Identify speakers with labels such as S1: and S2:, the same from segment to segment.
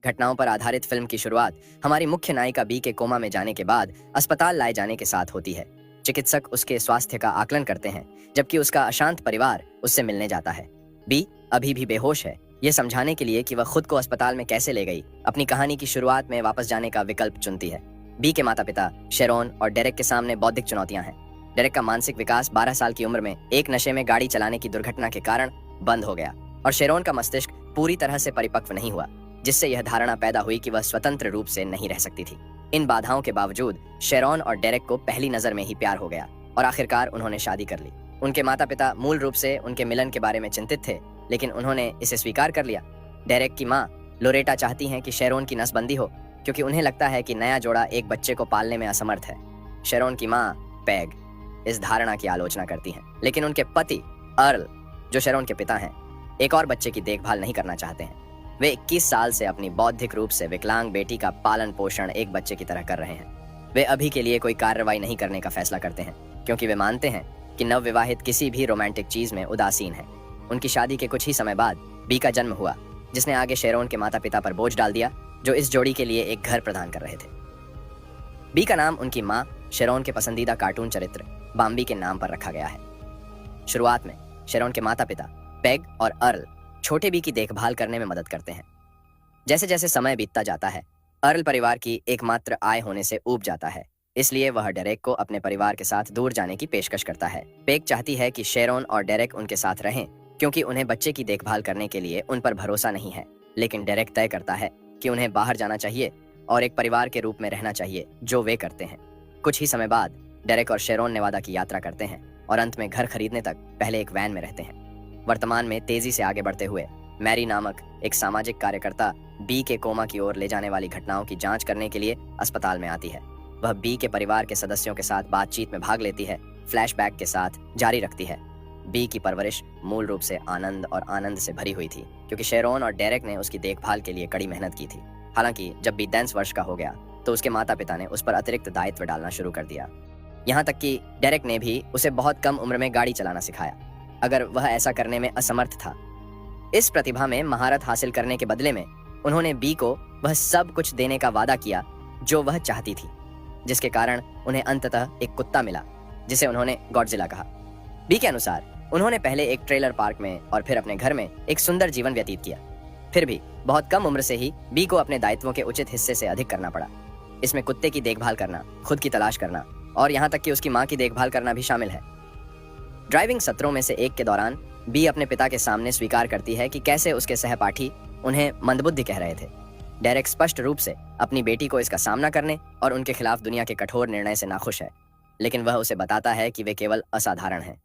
S1: घटनाओं पर आधारित फिल्म की शुरुआत हमारी मुख्य नायिका बी के कोमा में जाने के बाद अस्पताल लाए जाने के साथ होती है। चिकित्सक उसके स्वास्थ्य का आकलन करते हैं, जबकि उसका अशांत परिवार उससे मिलने जाता है। बी अभी भी बेहोश है। ये समझाने के लिए कि वह खुद को अस्पताल में कैसे ले गई, अपनी कहानी की शुरुआत में वापस जाने का विकल्प चुनती है। बी के माता पिता शेरोन और डेरेक के सामने बौद्धिक चुनौतियां हैं। डेरेक का मानसिक विकास 12 साल की उम्र में एक नशे में गाड़ी चलाने की दुर्घटना के कारण बंद हो गया और शेरोन का मस्तिष्क पूरी तरह से परिपक्व नहीं हुआ, जिससे यह धारणा पैदा हुई कि वह स्वतंत्र रूप से नहीं रह सकती थी। इन बाधाओं के बावजूद शेरोन और डेरेक को पहली नजर में ही प्यार हो गया और आखिरकार उन्होंने शादी कर ली। उनके माता पिता मूल रूप से उनके मिलन के बारे में चिंतित थे, लेकिन उन्होंने इसे स्वीकार कर लिया। डेरेक की माँ लोरेटा चाहती हैं कि शेरोन की नसबंदी हो, क्योंकि उन्हें लगता है कि नया जोड़ा एक बच्चे को पालने में असमर्थ है। शेरोन की माँ पैग इस धारणा की आलोचना करती हैं, लेकिन उनके पति अर्ल, जो शेरोन के पिता हैं, एक और बच्चे की देखभाल नहीं करना चाहते हैं। वे 21 साल से अपनी बौद्धिक रूप से विकलांग बेटी का पालन पोषण एक बच्चे की तरह कर रहे हैं। वे अभी के लिए कोई कार्रवाई नहीं करने का फैसला करते हैं, क्योंकि वे मानते हैं कि नवविवाहित किसी भी रोमांटिक चीज में उदासीन है। उनकी शादी के कुछ ही समय बाद बी का जन्म हुआ, जिसने आगे शेरोन के माता पिता पर बोझ डाल दिया, जो इस जोड़ी के लिए एक घर प्रदान कर रहे थे। बी का नाम उनकी माँ शेरोन के पसंदीदा कार्टून चरित्र बाम्बी के नाम पर रखा गया है। शुरुआत में शेरोन के माता पिता पेग और अर्ल छोटे बी की देखभाल करने में मदद करते हैं। जैसे जैसे समय बीतता जाता है, अर्ल परिवार की एकमात्र आय होने से ऊब जाता है, इसलिए वह डेरेक को अपने परिवार के साथ दूर जाने की पेशकश करता है। पेग चाहती है कि शेरोन और डेरेक उनके साथ रहें, क्योंकि उन्हें बच्चे की देखभाल करने के लिए उन पर भरोसा नहीं है। लेकिन डेरेक तय करता है कि उन्हें बाहर जाना चाहिए और एक परिवार के रूप में रहना चाहिए, जो वे करते हैं। कुछ ही समय बाद डेरेक और शेरोन नेवादा की यात्रा करते हैं और अंत में घर खरीदने तक पहले एक वैन में रहते हैं। वर्तमान में तेजी से आगे बढ़ते हुए मैरी नामक एक सामाजिक कार्यकर्ता बी के कोमा की ओर ले जाने वाली घटनाओं की जांच करने के लिए अस्पताल में आती है। वह बी के परिवार के सदस्यों के साथ बातचीत में भाग लेती है, फ्लैशबैक के साथ जारी रखती है। बी की परवरिश मूल रूप से आनंद से भरी हुई थी, क्योंकि शेरोन और डेरेक ने उसकी देखभाल के लिए कड़ी मेहनत की थी। हालांकि जब बी 10 वर्ष का हो गया तो उसके माता पिता ने उस पर अतिरिक्त दायित्व डालना शुरू कर दिया। यहाँ तक कि डेरेक ने भी उसे बहुत कम उम्र में गाड़ी चलाना सिखाया, अगर वह ऐसा करने में असमर्थ था। इस प्रतिभा में महारत हासिल करने के बदले में उन्होंने बी को वह सब कुछ देने का वादा किया जो वह चाहती थी, जिसके कारण उन्हें अंततः एक कुत्ता मिला, जिसे उन्होंने गॉडजिला कहा। बी के अनुसार उन्होंने पहले एक ट्रेलर पार्क में और फिर अपने घर में एक सुंदर जीवन व्यतीत किया। फिर भी बहुत कम उम्र से ही बी को अपने दायित्वों के उचित हिस्से से अधिक करना पड़ा। इसमें कुत्ते की देखभाल करना, खुद की तलाश करना और यहाँ तक कि उसकी माँ की देखभाल करना भी शामिल है। ड्राइविंग सत्रों में से एक के दौरान बी अपने पिता के सामने स्वीकार करती है कि कैसे उसके सहपाठी उन्हें मंदबुद्धि कह रहे थे। डेरेक स्पष्ट रूप से अपनी बेटी को इसका सामना करने और उनके खिलाफ दुनिया के कठोर निर्णय से नाखुश है, लेकिन वह उसे बताता है कि वे केवल असाधारण हैं।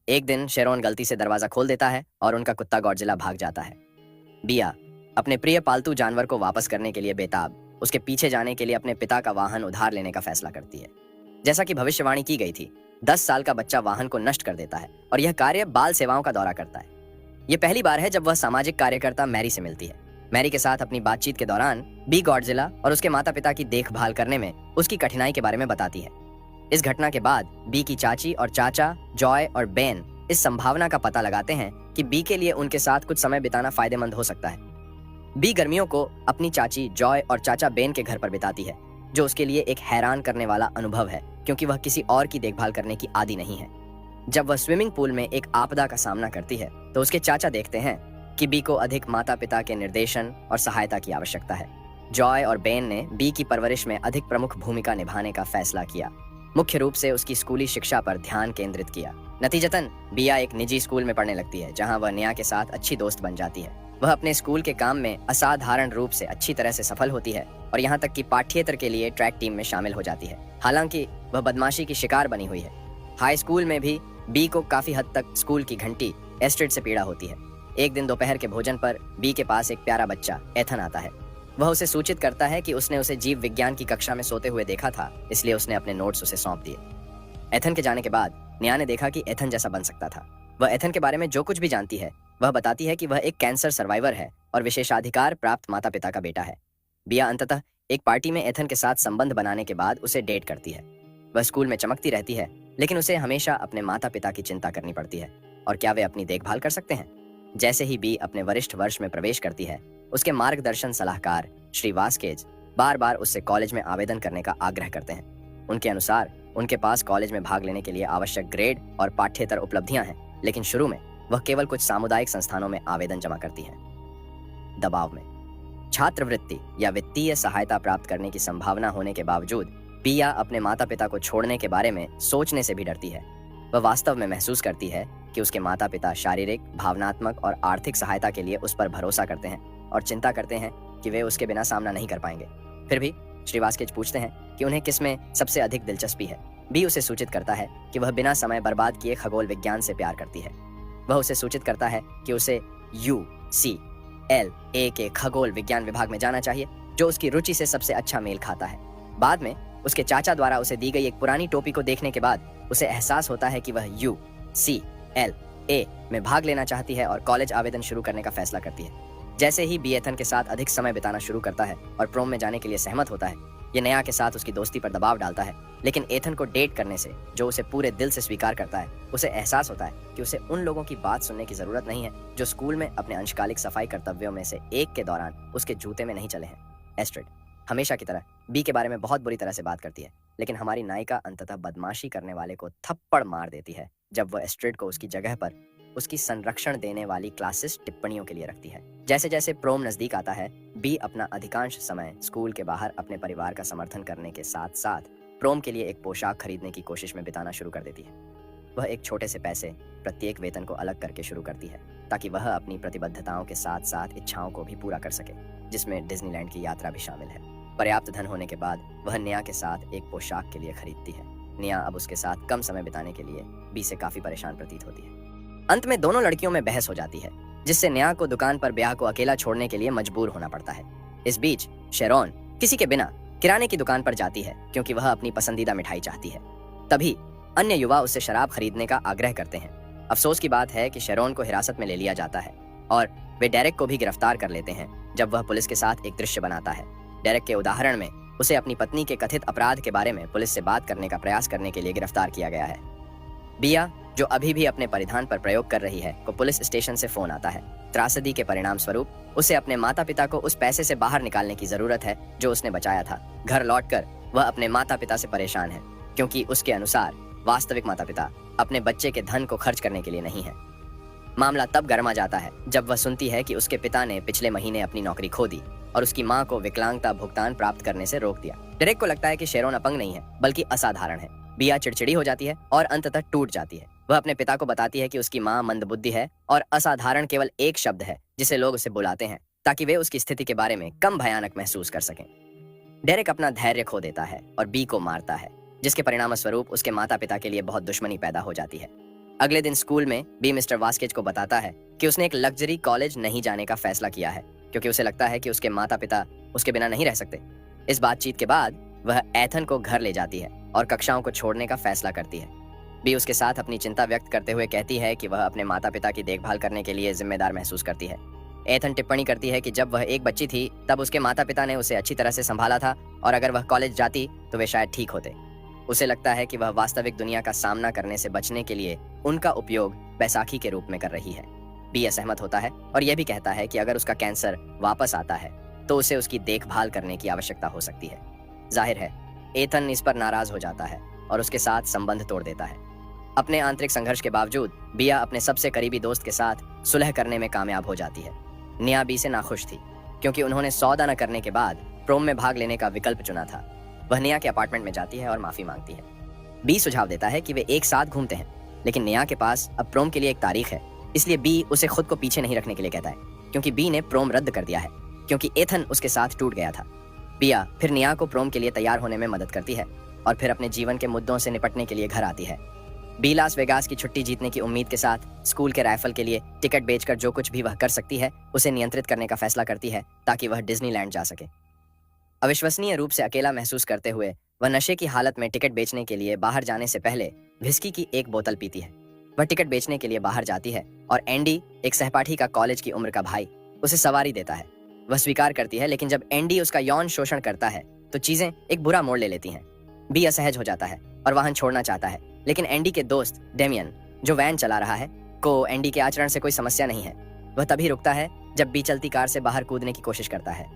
S1: एक दिन शेरोन गलती से दरवाजा खोल देता है और उनका कुत्ता गॉडजिला भाग जाता है। बिया अपने प्रिय पालतू जानवर को वापस करने के लिए बेताब उसके पीछे जाने के लिए अपने पिता का वाहन उधार लेने का फैसला करती है। जैसा कि भविष्यवाणी की गई थी, 10 साल का बच्चा वाहन को नष्ट कर देता है और यह कार्य बाल सेवाओं का दौरा करता है। यह पहली बार है जब वह सामाजिक कार्यकर्ता मैरी से मिलती है। मैरी के साथ अपनी बातचीत के दौरान बी गॉडजिला और उसके माता पिता की देखभाल करने में उसकी कठिनाई के बारे में बताती है। इस घटना के बाद बी की चाची और चाचा जॉय और बेन इस संभावना का पता लगाते हैं कि बी के लिए उनके साथ कुछ समय बिताना फायदेमंद हो सकता है। बी गर्मियों को अपनी चाची जॉय और चाचा बेन के घर पर बिताती है, जो उसके लिए एक हैरान करने वाला अनुभव है, क्योंकि वह किसी और की देखभाल करने की आदी नहीं है। जब वह स्विमिंग पूल में एक आपदा का सामना करती है तो उसके चाचा देखते हैं कि बी को अधिक माता पिता के निर्देशन और सहायता की आवश्यकता है। जॉय और बेन ने बी की परवरिश में अधिक प्रमुख भूमिका निभाने का फैसला किया, मुख्य रूप से उसकी स्कूली शिक्षा पर ध्यान केंद्रित किया। नतीजतन बिया एक निजी स्कूल में पढ़ने लगती है, जहां वह निया के साथ अच्छी दोस्त बन जाती है। वह अपने स्कूल के काम में असाधारण रूप से अच्छी तरह से सफल होती है और यहाँ तक कि पाठ्येतर के लिए ट्रैक टीम में शामिल हो जाती है। हालांकि वह बदमाशी की शिकार बनी हुई है। हाई स्कूल में भी बी को काफी हद तक स्कूल की घंटी एस्ट्रिड से पीड़ा होती है। एक दिन दोपहर के भोजन पर बी के पास एक प्यारा बच्चा एथन आता है। वह उसे सूचित करता है कि उसने उसे जीव विज्ञान की कक्षा में सोते हुए देखा था, इसलिए उसने अपने नोट्स उसे सौंप दिए। एथन के जाने के बाद निया ने देखा कि एथन जैसा बन सकता था। वह एथन के बारे में जो कुछ भी जानती है, वह बताती है कि वह एक कैंसर सर्वाइवर है और विशेषाधिकार प्राप्त माता पिता का बेटा है। बिया अंततः एक पार्टी में एथन के साथ संबंध बनाने के बाद उसे डेट करती है। वह स्कूल में चमकती रहती है, लेकिन उसे हमेशा अपने माता पिता की चिंता करनी पड़ती है और क्या वे अपनी देखभाल कर सकते हैं। जैसे ही बी अपने वरिष्ठ वर्ष में प्रवेश करती है, उसके मार्गदर्शन सलाहकार श्री वास्केज बार बार उससे कॉलेज में आवेदन करने का आग्रह करते हैं। उनके अनुसार उनके पास कॉलेज में भाग लेने के लिए आवश्यक ग्रेड और पाठ्येतर उपलब्धियां हैं, लेकिन शुरू में वह केवल कुछ सामुदायिक संस्थानों में आवेदन जमा करती है। दबाव में छात्रवृत्ति या वित्तीय सहायता प्राप्त करने की संभावना होने के बावजूद बिया अपने माता पिता को छोड़ने के बारे में सोचने से भी डरती है। वह वास्तव में महसूस करती है कि उसके माता पिता शारीरिक, भावनात्मक और आर्थिक सहायता के लिए उस पर भरोसा करते हैं और चिंता करते हैं कि वे उसके बिना सामना नहीं कर पाएंगे। फिर भी श्री वास्केज पूछते हैं कि उन्हें किस में सबसे अधिक दिलचस्पी है। बी उसे सूचित करता है कि वह बिना समय बर्बाद किए खगोल विज्ञान से प्यार करती है। वह उसे सूचित करता है कि उसे UCLA के खगोल विज्ञान विभाग में जाना चाहिए, जो उसकी रुचि से सबसे अच्छा मेल खाता है। बाद में उसके चाचा द्वारा उसे दी गई एक पुरानी टोपी को देखने के बाद उसे एहसास होता है कि वह UCLA में भाग लेना चाहती है और कॉलेज आवेदन शुरू करने का फैसला करती है। जैसे ही बी एथन के साथ अधिक समय बिताना शुरू करता है और प्रोम में जाने के लिए सहमत होता है, ये नया के साथ उसकी दोस्ती पर दबाव डालता है। लेकिन एथन को डेट करने से, जो उसे पूरे दिल से स्वीकार करता है, उसे एहसास होता है कि उसे उन लोगों की बात सुनने की जरूरत नहीं है जो स्कूल में अपने अंशकालिक सफाई कर्तव्यों में से एक के दौरान उसके जूते में नहीं चले हैं। एस्ट्रिड हमेशा की तरह बी के बारे में बहुत बुरी तरह से बात करती है, लेकिन हमारी नायिका अंततः बदमाशी करने वाले को थप्पड़ मार देती है जब वह एस्ट्रिड को उसकी जगह पर उसकी संरक्षण देने वाली क्लासेस टिप्पणियों के लिए रखती है। जैसे जैसे प्रोम नजदीक आता है, बी अपना अधिकांश समय स्कूल के बाहर अपने परिवार का समर्थन करने के साथ साथ प्रोम के लिए एक पोशाक खरीदने की कोशिश में बिताना शुरू कर देती है। वह एक छोटे से पैसे प्रत्येक वेतन को अलग करके शुरू करती है, ताकि वह अपनी प्रतिबद्धताओं के साथ साथ इच्छाओं को भी पूरा कर सके, जिसमें डिज्नीलैंड की यात्रा भी शामिल है। पर्याप्त धन होने के बाद वह निया के साथ एक पोशाक के लिए खरीदती है। निया अब उसके साथ कम समय बिताने के लिए बी से काफी परेशान प्रतीत होती है। अंत में दोनों लड़कियों में बहस हो जाती है, जिससे निया को दुकान पर ब्याह को अकेला छोड़ने के लिए मजबूर होना पड़ता है। इस बीच शेरोन किसी के बिना किराने की दुकान पर जाती है, क्योंकि वह अपनी पसंदीदा मिठाई चाहती है। तभी अन्य युवा उससे शराब खरीदने का आग्रह करते हैं। अफसोस की बात है कि शेरोन को हिरासत में ले लिया जाता है और वे डेरेक को भी गिरफ्तार कर लेते हैं जब वह पुलिस के साथ एक दृश्य बनाता है। डेरेक के उदाहरण में उसे अपनी पत्नी के कथित अपराध के बारे में पुलिस से बात करने का प्रयास करने के लिए गिरफ्तार किया गया है। बिया, जो अभी भी अपने परिधान पर प्रयोग कर रही है, को पुलिस स्टेशन से फोन आता है। त्रासदी के परिणाम स्वरूप उसे अपने माता पिता को उस पैसे से बाहर निकालने की जरूरत है जो उसने बचाया था। घर लौटकर वह अपने माता पिता से परेशान है, क्योंकि उसके अनुसार वास्तविक माता पिता अपने बच्चे के धन को खर्च करने के लिए नहीं है। मामला तब गर्मा जाता है जब वह सुनती है कि उसके पिता ने पिछले महीने अपनी नौकरी खो दी और उसकी माँ को विकलांगता भुगतान प्राप्त करने से रोक दिया। डेरेक को लगता है कि शेरोन अपंग नहीं है, बल्कि असाधारण है। बिया चिड़चिड़ी हो जाती है और अंततः टूट जाती है। वह अपने पिता को बताती है कि उसकी माँ मंदबुद्धि है और असाधारण केवल एक शब्द है जिसे लोग उसे बुलाते हैं, ताकि वे उसकी स्थिति के बारे में कम भयानक महसूस कर सकें। डेरेक अपना धैर्य खो देता है और बी को मारता है, जिसके परिणाम स्वरूप उसके माता पिता के लिए बहुत दुश्मनी पैदा हो जाती है। अगले दिन स्कूल में बी मिस्टर वास्केज को बताता है कि उसने एक लग्जरी कॉलेज नहीं जाने का फैसला किया है, क्योंकि उसे लगता है कि उसके माता पिता उसके बिना नहीं रह सकते। इस बातचीत के बाद वह एथन को घर ले जाती है और कक्षाओं को छोड़ने का फैसला करती है। बी उसके साथ अपनी चिंता व्यक्त करते हुए कहती है कि वह अपने माता पिता की देखभाल करने के लिए जिम्मेदार महसूस करती है। एथन टिप्पणी करती है कि जब वह एक बच्ची थी तब उसके माता पिता ने उसे अच्छी तरह से संभाला था और अगर वह कॉलेज जाती तो वे शायद ठीक होते। उसे लगता है कि वह वास्तविक दुनिया का सामना करने से बचने के लिए उनका उपयोग बैसाखी के रूप में कर रही है। बी असहमत होता है और यह भी कहता है कि अगर उसका कैंसर वापस आता है तो उसे उसकी देखभाल करने की आवश्यकता हो सकती है। जाहिर है एथन इस पर नाराज हो जाता है और उसके साथ संबंध तोड़ देता है। अपने आंतरिक संघर्ष के बावजूद बिया अपने सबसे करीबी दोस्त के साथ सुलह करने में कामयाब हो जाती है। निया बी से नाखुश थी, क्योंकि उन्होंने सौदा न करने के बाद प्रोम में भाग लेने का विकल्प चुना था। वह निया के अपार्टमेंट में जाती है और माफी मांगती है। बी सुझाव देता है कि वे एक साथ घूमते हैं, लेकिन निया के पास अब प्रोम के लिए एक तारीख है, इसलिए बी उसे खुद को पीछे नहीं रखने के लिए कहता है, क्योंकि बी ने प्रोम रद्द कर दिया है, क्योंकि एथन उसके साथ टूट गया था। बिया फिर निया को प्रोम के लिए तैयार होने में मदद करती है और फिर अपने जीवन के मुद्दों से निपटने के लिए घर आती है। बी लास वेगास की छुट्टी जीतने की उम्मीद के साथ स्कूल के राइफल के लिए टिकट बेचकर जो कुछ भी वह कर सकती है उसे नियंत्रित करने का फैसला करती है, ताकि वह डिज्नीलैंड जा सके। अविश्वसनीय रूप से अकेला महसूस करते हुए वह नशे की हालत में टिकट बेचने के लिए बाहर जाने से पहले व्हिस्की की एक बोतल पीती है। वह टिकट बेचने के लिए बाहर जाती है और एंडी, एक सहपाठी का कॉलेज की उम्र का भाई, उसे सवारी देता है। वह स्वीकार करती है, लेकिन जब एंडी उसका यौन शोषण करता है तो चीजें एक बुरा मोड़ ले लेती हैं। बी असहज हो जाता है और वाहन छोड़ना चाहता है, लेकिन एंडी के दोस्त डेमियन, जो वैन चला रहा है, को एंडी के आचरण से कोई समस्या नहीं है। वह तभी रुकता है जब बी चलती कार से बाहर कूदने की कोशिश करता है।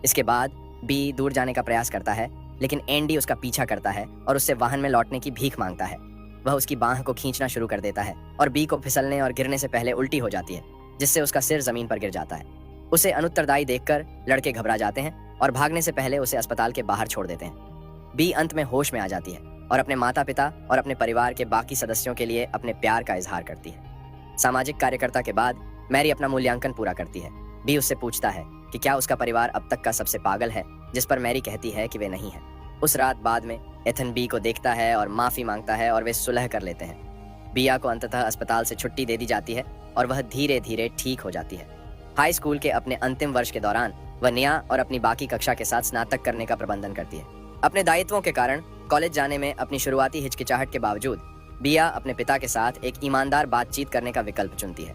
S1: इसके बाद बी दूर जाने का प्रयास करता है, लेकिन एंडी उसका पीछा करता है और उससे वाहन में लौटने की भीख मांगता है। वह उसकी बाह को खींचना शुरू कर देता है और बी को फिसलने और गिरने से पहले उल्टी हो जाती है, जिससे उसका सिर जमीन पर गिर जाता है। उसे अनुत्तरदायी देखकर लड़के घबरा जाते हैं और भागने से पहले उसे अस्पताल के बाहर छोड़ देते हैं। बी अंत में होश में आ जाती है और अपने माता पिता और अपने परिवार के बाकी सदस्यों के लिए अपने प्यार का इजहार करती है। सामाजिक कार्यकर्ता के बाद मैरी अपना मूल्यांकन पूरा करती है। बी उससे पूछता है कि क्या उसका परिवार अब तक का सबसे पागल है, जिस पर मैरी कहती है कि वे नहीं है। उस रात बाद में एथन बी को देखता है और माफी मांगता है और वे सुलह कर लेते हैं। बिया को अंततः अस्पताल से छुट्टी दे दी जाती है और वह धीरे धीरे ठीक हो जाती है। हाई स्कूल के अपने अंतिम वर्ष के दौरान वह निया और अपनी बाकी कक्षा के साथ स्नातक करने का प्रबंधन करती है। अपने दायित्वों के कारण कॉलेज जाने में अपनी शुरुआती हिचकिचाहट के बावजूद बिया अपने पिता के साथ एक ईमानदार बातचीत करने का विकल्प चुनती है।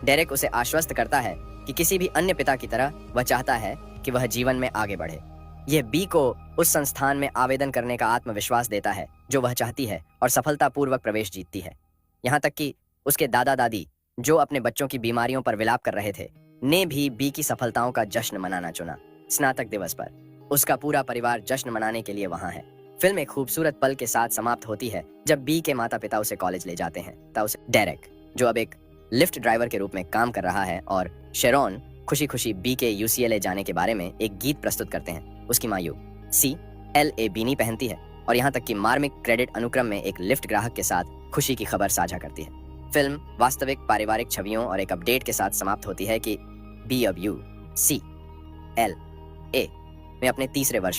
S1: डेरेक उसे आश्वस्त करता है कि किसी भी अन्य पिता की तरह वह चाहता है कि वह जीवन में आगे बढ़े। यह बी को उस संस्थान में आवेदन करने का आत्मविश्वास देता है जो वह चाहती है और सफलतापूर्वक प्रवेश जीतती है। यहाँ तक कि उसके दादा दादी, जो अपने बच्चों की बीमारियों पर विलाप कर रहे थे, ने भी बी की सफलताओं का जश्न मनाना चुना। स्नातक दिवस पर उसका पूरा परिवार जश्न मनाने के लिए वहां है। फिल्म एक खूबसूरत पल के साथ समाप्त होती है जब बी के माता पिता उसे कॉलेज ले जाते हैं। तब उसे डेरेक, जो अब एक लिफ्ट ड्राइवर के रूप में काम कर रहा है, और शेरोन खुशी खुशी बी के UCLA जाने के बारे में एक गीत प्रस्तुत करते हैं। उसकी मायू CLA बीनी पहनती है और यहाँ तक कि मार्मिक क्रेडिट अनुक्रम में एक लिफ्ट ग्राहक के साथ खुशी की खबर साझा करती है। फिल्म वास्तविक पारिवारिक छवियों और एक अपडेट के साथ समाप्त होती है कि बी अब UCLA में अपने तीसरे वर्ष में